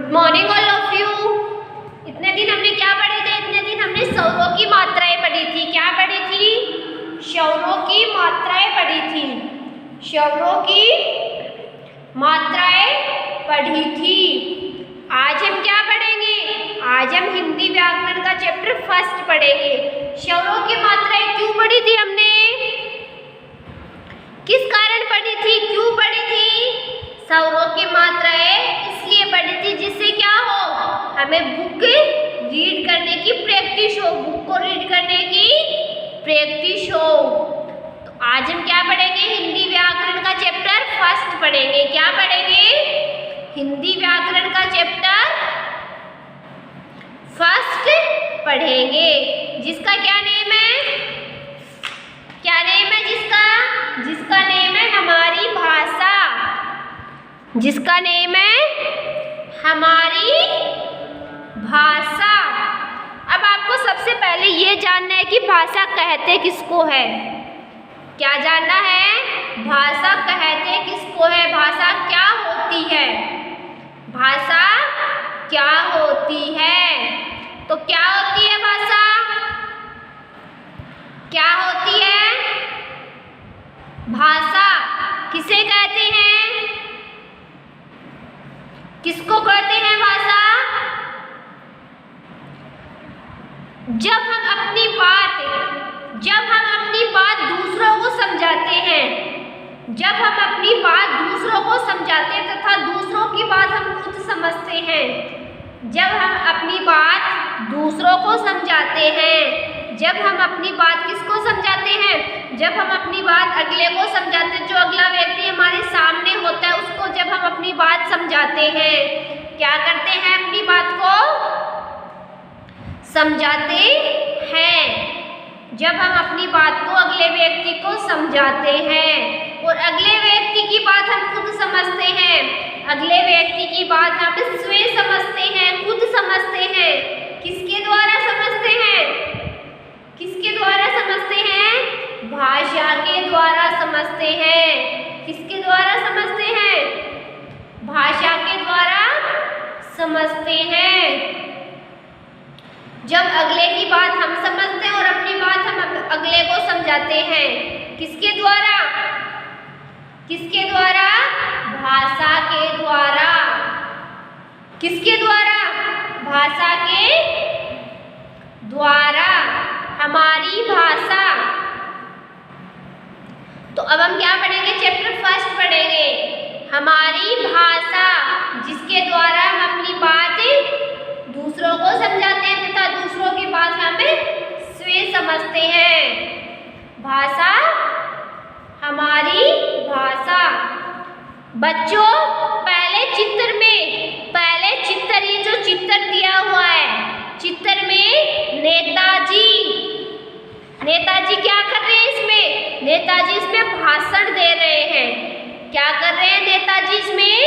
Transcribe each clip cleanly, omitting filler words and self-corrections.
Good morning all of you. इतने दिन हमने क्या पढ़े थे? इतने दिन हमने स्वरों की मात्राएं पढ़ी थी। क्या पढ़ी थी? स्वरों की मात्राएं पढ़ी थी। स्वरों की मात्राएं पढ़ी थी। आज हम क्या पढ़ेंगे? आज हम हिंदी व्याकरण का चैप्टर फर्स्ट पढ़ेंगे। स्वरों की मात्राएं क्यों पढ़ी थी हमने? किस कारण पढ़ी थी? क्यों पढ़ी थी? स्वरों की मात्राएं इसलिए पढ़ी थी जिससे क्या हो, हमें बुक रीड करने की प्रैक्टिस हो, बुक को रीड करने की प्रैक्टिस हो। तो आज हम क्या पढ़ेंगे? हिंदी व्याकरण का चैप्टर फर्स्ट पढ़ेंगे। क्या पढ़ेंगे? हिंदी व्याकरण का चैप्टर फर्स्ट पढ़ेंगे, जिसका क्या नेम है? क्या नेम है जिसका? जिसका नेम है हमारी भाषा। जिसका नेम है हमारी भाषा। अब आपको सबसे पहले ये जानना है कि भाषा कहते किसको है। क्या जानना है? भाषा कहते किसको है? भाषा क्या होती है? भाषा क्या होती है? तो क्या होती है भाषा? क्या होती है भाषा? किसे कहते हैं? किसको कहते हैं भाषा? जब हम अपनी बात दूसरों को समझाते हैं, जब हम अपनी बात दूसरों को समझाते हैं तथा दूसरों की बात हम खुद समझते हैं, जब हम अपनी बात दूसरों को समझाते हैं, जब हम अपनी बात किसको समझाते हैं? जब हम अपनी बात अगले को समझाते हैं, जो अगला व्यक्ति हमारे सामने होता है उसको जब हम अपनी बात समझाते हैं, क्या करते हैं? अपनी बात को समझाते हैं। जब हम अपनी बात को अगले व्यक्ति को समझाते हैं और अगले व्यक्ति की बात हम खुद समझते हैं, अगले व्यक्ति की बात हम स्वयं समझते हैं, खुद समझते हैं। किसके द्वारा समझते हैं? किसके द्वारा समझते हैं? भाषा के द्वारा समझते हैं। किसके द्वारा समझते हैं? भाषा के द्वारा समझते हैं। जब अगले की बात हम समझते हैं और अपनी बात हम अगले को समझाते हैं, किसके द्वारा? किसके द्वारा? भाषा के द्वारा। किसके द्वारा? भाषा के द्वारा। हमारी भाषा। तो अब हम क्या पढ़ेंगे? चैप्टर फर्स्ट पढ़ेंगे, हमारी भाषा, जिसके द्वारा हम अपनी बात दूसरों को समझाते हैं तथा दूसरों की बात हम स्वयं समझते हैं। भाषा, हमारी भाषा। बच्चों, पहले चित्र ये जो चित्र दिया हुआ है, चित्र में नेताजी क्या कर रहे हैं इसमें? नेताजी इसमें भाषण दे रहे हैं। क्या कर रहे हैं नेताजी? इसमें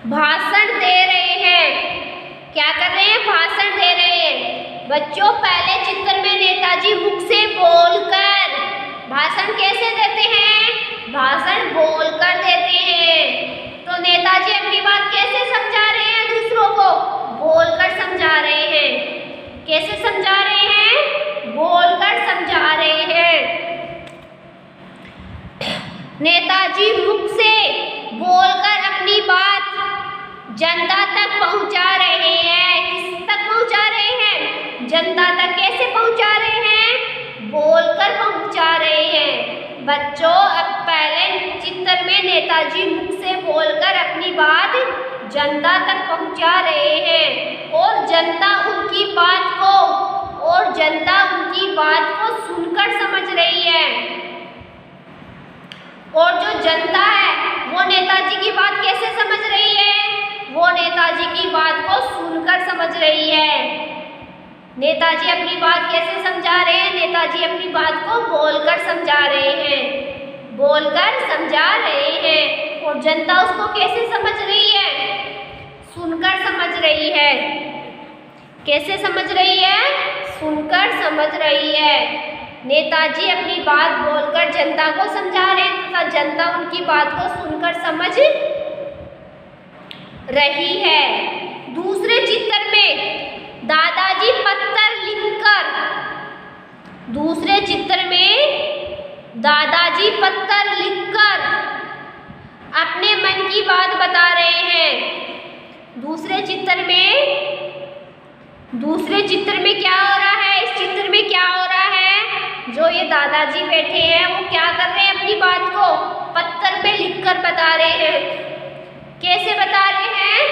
भाषण दे रहे हैं। क्या कर रहे हैं? भाषण दे रहे हैं। बच्चों, पहले चित्र में नेताजी मुख से बोलकर, भाषण कैसे देते हैं? भाषण बोलकर देते हैं। तो नेताजी अपनी बात कैसे समझा रहे हैं दूसरों को? बोलकर समझा रहे हैं। कैसे समझा रहे हैं? बोलकर समझा रहे हैं। नेताजी मुख से बोलकर अपनी बात जनता तक पहुंचा रहे हैं। किस तक पहुंचा रहे हैं? जनता तक। कैसे पहुंचा रहे हैं? बोलकर पहुंचा रहे हैं। बच्चों, अब पहले चित्र में नेताजी मुख से बोलकर अपनी बात जनता तक पहुंचा रहे हैं और जनता उनकी बात को सुनकर समझ रही है। और जो जनता है वो नेताजी की बात कैसे समझ रही है? वो नेताजी की बात को सुनकर समझ रही है। नेताजी अपनी बात कैसे समझा रहे हैं? नेताजी अपनी बात को बोलकर समझा रहे हैं। बोलकर समझा रहे हैं और जनता उसको कैसे समझ रही है? सुनकर समझ रही है। कैसे समझ रही है? सुनकर समझ रही है। नेताजी अपनी बात बोलकर जनता को समझा रहे हैं तथा जनता उनकी बात को सुनकर समझ रही है। दूसरे चित्र में दादाजी पत्र लिखकर, दूसरे चित्र में दादाजी पत्र लिखकर अपने मन की बात बता रहे हैं। दूसरे चित्र में क्या हो रहा है? इस चित्र में क्या हो रहा है? जो ये दादाजी बैठे हैं वो क्या कर रहे हैं? अपनी बात को पत्थर पे लिखकर बता रहे हैं। कैसे बता रहे हैं?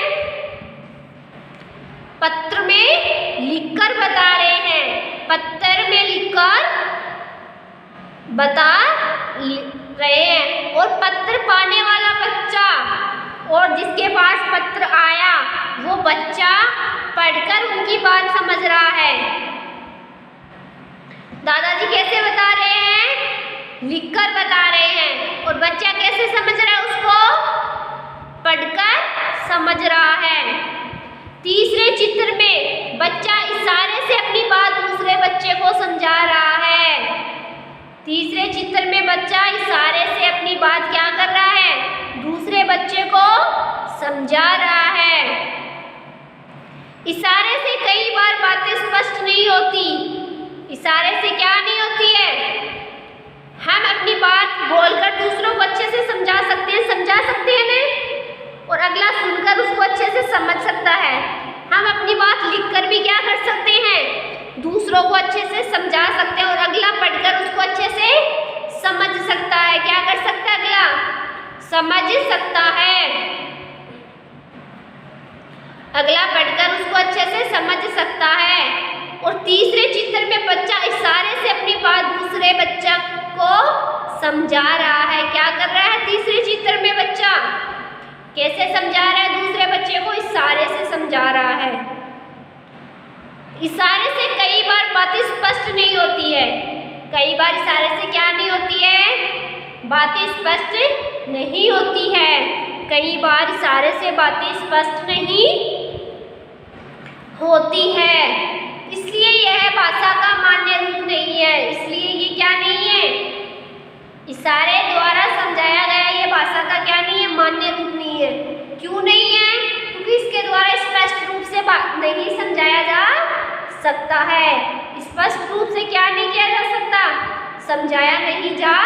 पत्र में लिखकर बता रहे हैं। पत्थर में लिखकर बता रहे हैं। और पत्र पाने वाला बच्चा और जिसके पास पत्र आया वो बच्चा पढ़कर उनकी बात समझ रहा है। दादाजी कैसे बता रहे हैं? लिखकर बता रहे हैं। और बच्चा कैसे समझ रहा है? उसको पढ़कर समझ रहा है। तीसरे चित्र में बच्चा इशारे से अपनी बात दूसरे बच्चे को समझा रहा है। तीसरे चित्र में बच्चा इशारे से अपनी बात क्या कर रहा है? दूसरे बच्चे को समझा रहा है। इशारे से कई बार बातें स्पष्ट नहीं होती। इशारे से क्या नहीं होती है? हम अपनी बात बोलकर दूसरों को अच्छे से समझा सकते हैं ना? और अगला सुनकर उसको अच्छे से समझ सकता है। हम अपनी बात लिखकर भी क्या कर सकते हैं? दूसरों को अच्छे से समझा सकते हैं और अगला पढ़कर उसको अच्छे से समझ सकता है। क्या कर सकता है? अगला समझ सकता है। अगला पढ़कर उसको अच्छे से समझ सकता है। और तीसरे चित्र में बच्चा इशारे से अपनी बात दूसरे बच्चा को समझा रहा है। क्या कर रहा है? तीसरे चित्र में बच्चा कैसे समझा रहा है? दूसरे बच्चे को इशारे से समझा रहा है। इशारे से कई बार बातें स्पष्ट नहीं होती है। कई बार इशारे से क्या नहीं होती है? बातें स्पष्ट नहीं होती है। कई बार इशारे से बातें स्पष्ट नहीं होती है। इसलिए यह भाषा का मान्य रूप नहीं है। इसलिए ये क्या नहीं है? इशारे द्वारा समझाया गया ये भाषा का क्या नहीं है? मान्य रूप नहीं है। क्यों नहीं है? क्योंकि इसके द्वारा स्पष्ट रूप से बात नहीं समझाया जा सकता है। स्पष्ट रूप से क्या नहीं किया जा सकता? समझाया नहीं जा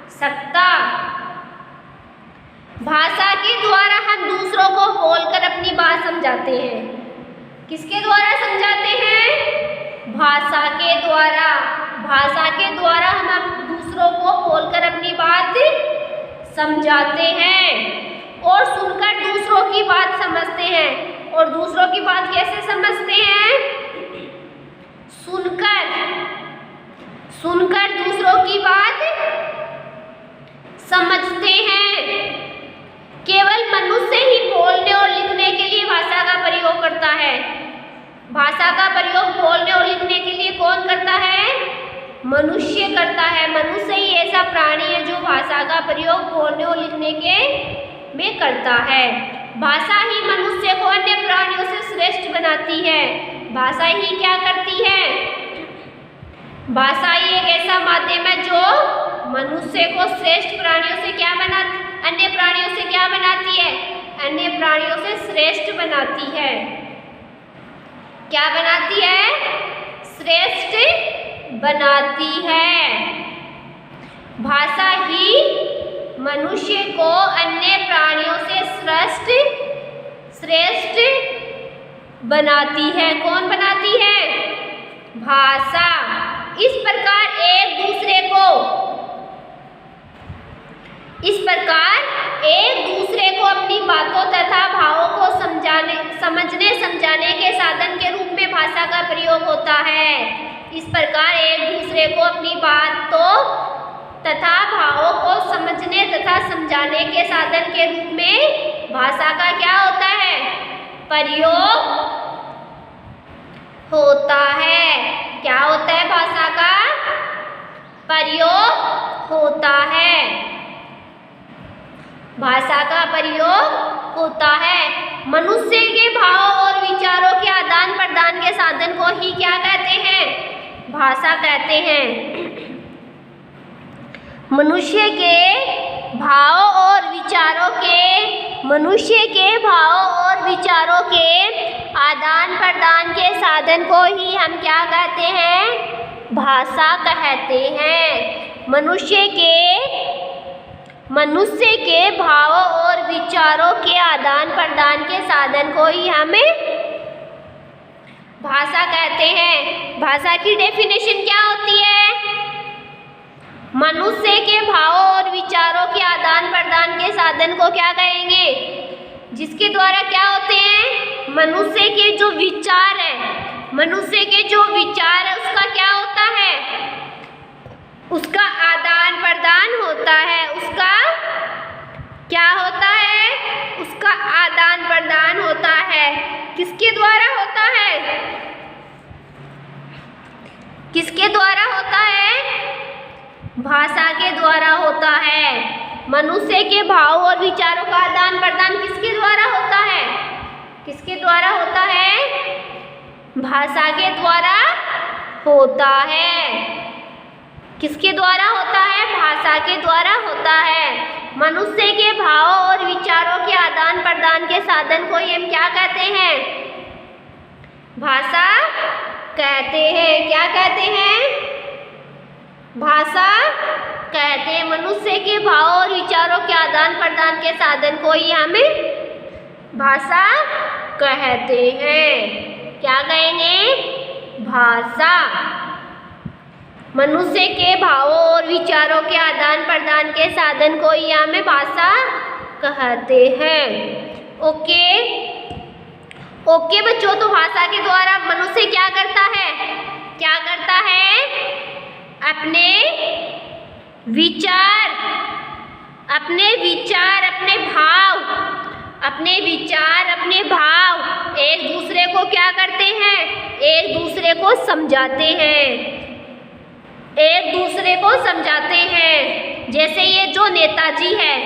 सकता। भाषा के द्वारा हम दूसरों को बोलकर अपनी बात समझाते हैं। किसके द्वारा समझाते हैं? भाषा के द्वारा। भाषा के द्वारा हम दूसरों को बोलकर अपनी बात समझाते हैं और सुनकर दूसरों की बात समझते हैं। और दूसरों की बात कैसे समझते हैं? सुनकर दूसरों की बात समझते हैं। केवल मनुष्य ही बोलने और लिखने के लिए भाषा का प्रयोग करता है। भाषा का प्रयोग बोलने और लिखने के लिए कौन करता है? मनुष्य करता है। मनुष्य ही ऐसा प्राणी है जो भाषा का प्रयोग बोलने और लिखने के में करता है। भाषा ही मनुष्य को अन्य प्राणियों से श्रेष्ठ बनाती है। भाषा ही क्या करती है? भाषा ही एक ऐसा माध्यम है जो मनुष्य को श्रेष्ठ प्राणियों से क्या बनाती, अन्य प्राणियों से क्या बनाती है? अन्य प्राणियों से श्रेष्ठ बनाती है। क्या बनाती है? श्रेष्ठ बनाती है। भाषा ही मनुष्य को अन्य प्राणियों से श्रेष्ठ बनाती है। कौन बनाती है? भाषा। इस प्रकार एक दूसरे को अपनी बातों तथा भावों को समझने के साधन के रूप में भाषा का प्रयोग होता है। इस प्रकार एक दूसरे को अपनी बातों तथा भावों को समझने तथा समझाने के साधन के रूप में भाषा का क्या होता है? प्रयोग होता है। क्या होता है? भाषा का प्रयोग होता है। भाषा का प्रयोग होता है। मनुष्य के भावों और विचारों के आदान प्रदान के साधन को ही क्या कहते हैं? भाषा कहते हैं। मनुष्य के भावों और विचारों के मनुष्य के भावों और विचारों के आदान प्रदान के साधन को ही हम क्या कहते हैं? भाषा कहते हैं। मनुष्य के भावों और विचारों के आदान प्रदान के साधन को ही हमें भाषा कहते हैं। भाषा की डेफिनेशन क्या होती है? मनुष्य के भावों और विचारों के आदान प्रदान के साधन को क्या कहेंगे? जिसके द्वारा क्या होते हैं? मनुष्य के जो विचार है, उसका क्या होता है? उसका आदान प्रदान होता है। उसका क्या होता है? उसका आदान प्रदान होता है। किसके द्वारा होता है? किसके द्वारा होता है? भाषा के द्वारा होता है। मनुष्य के भाव और विचारों का आदान प्रदान किसके द्वारा होता है? किसके द्वारा होता है? भाषा के द्वारा होता है। किसके द्वारा होता है? भाषा के द्वारा होता है। मनुष्य के भावों और विचारों के आदान प्रदान के साधन को हम क्या कहते हैं? भाषा कहते हैं। क्या कहते हैं? भाषा कहते हैं। मनुष्य के भावों और विचारों के आदान प्रदान के साधन को ही हमें भाषा कहते हैं। क्या कहेंगे? भाषा। मनुष्य के भावों और विचारों के आदान प्रदान के साधन को ही हमें भाषा कहते हैं। ओके बच्चों, तो भाषा के द्वारा मनुष्य क्या करता है? अपने विचार, अपने भाव एक दूसरे को क्या करते हैं? एक दूसरे को समझाते हैं। जैसे ये जो नेताजी है,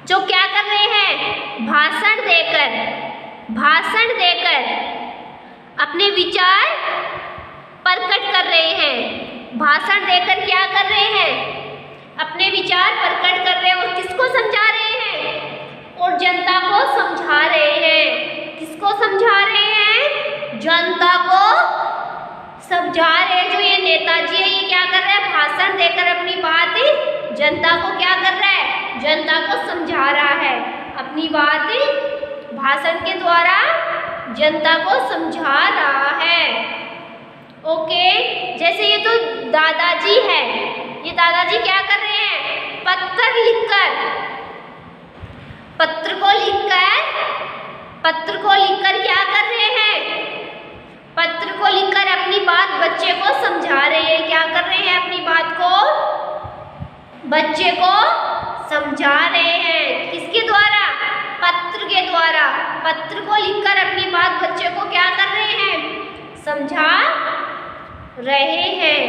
जो क्या कर रहे हैं? भाषण देकर अपने विचार प्रकट कर रहे हैं। भाषण देकर क्या कर रहे हैं? अपने विचार प्रकट कर रहे हैं। और किसको समझा रहे हैं? और जनता को समझा रहे हैं। किसको समझा रहे हैं? जनता को समझा रहे हैं। जो ये नेताजी है, ये क्या कर रहा है? भाषण देकर अपनी बात जनता को क्या कर रहा है? जनता को समझा रहा है। अपनी बात भाषण के द्वारा जनता को समझा रहा है। ओके, जैसे ये तो दादाजी है, ये दादाजी क्या कर रहे हैं? पत्र को लिखकर क्या कर रहे हैं? पत्र को लिखकर अपनी बात बच्चे को समझा रहे हैं। क्या कर रहे हैं? अपनी बात को बच्चे को समझा रहे हैं। किसके द्वारा? पत्र के द्वारा। पत्र को लिखकर अपनी बात बच्चे को क्या कर रहे हैं? समझा रहे हैं।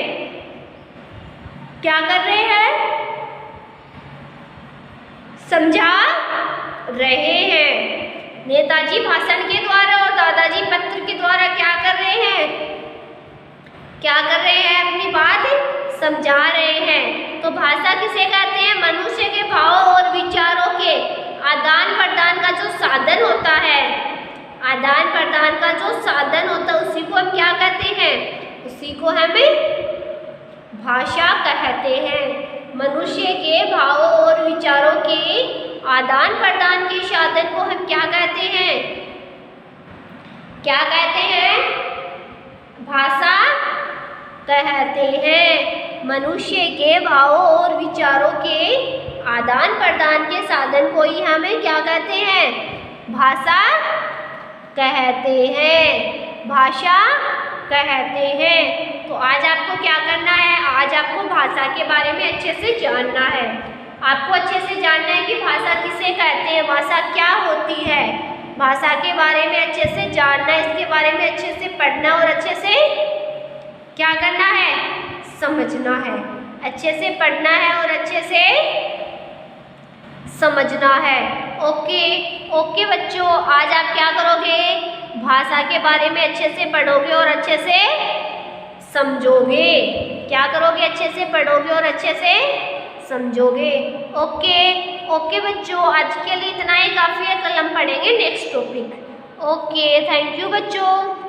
क्या कर रहे हैं? समझा रहे हैं। नेताजी भाषण के द्वारा और दादाजी पत्र के द्वारा क्या कर रहे हैं? अपनी बात समझा रहे हैं। तो भाषा किसे कहते हैं? मनुष्य के भावों और विचारों के आदान प्रदान का जो साधन होता है, उसी को हम क्या कहते हैं? उसी को हमें भाषा कहते हैं। मनुष्य के भावों और विचारों के आदान प्रदान के साधन को हम क्या कहते हैं? भाषा कहते हैं। मनुष्य के भावों और विचारों के आदान प्रदान के साधन को ही हमें क्या कहते हैं? भाषा कहते हैं। भाषा कहते हैं। तो आज आपको क्या करना है? आज आपको भाषा के बारे में अच्छे से जानना है। आपको अच्छे से जानना है कि भाषा किसे कहते हैं, भाषा क्या होती है। भाषा के बारे में अच्छे से जानना है, इसके बारे में अच्छे से पढ़ना और अच्छे से क्या करना है? समझना है। अच्छे से पढ़ना है और अच्छे से समझना है। ओके बच्चों, आज आप क्या करोगे? भाषा के बारे में अच्छे से पढ़ोगे और अच्छे से समझोगे। क्या करोगे? अच्छे से पढ़ोगे और अच्छे से समझोगे। ओके ओके बच्चों, आज के लिए इतना ही काफ़ी है, कल हम पढ़ेंगे next topic. Okay, thank you बच्चों।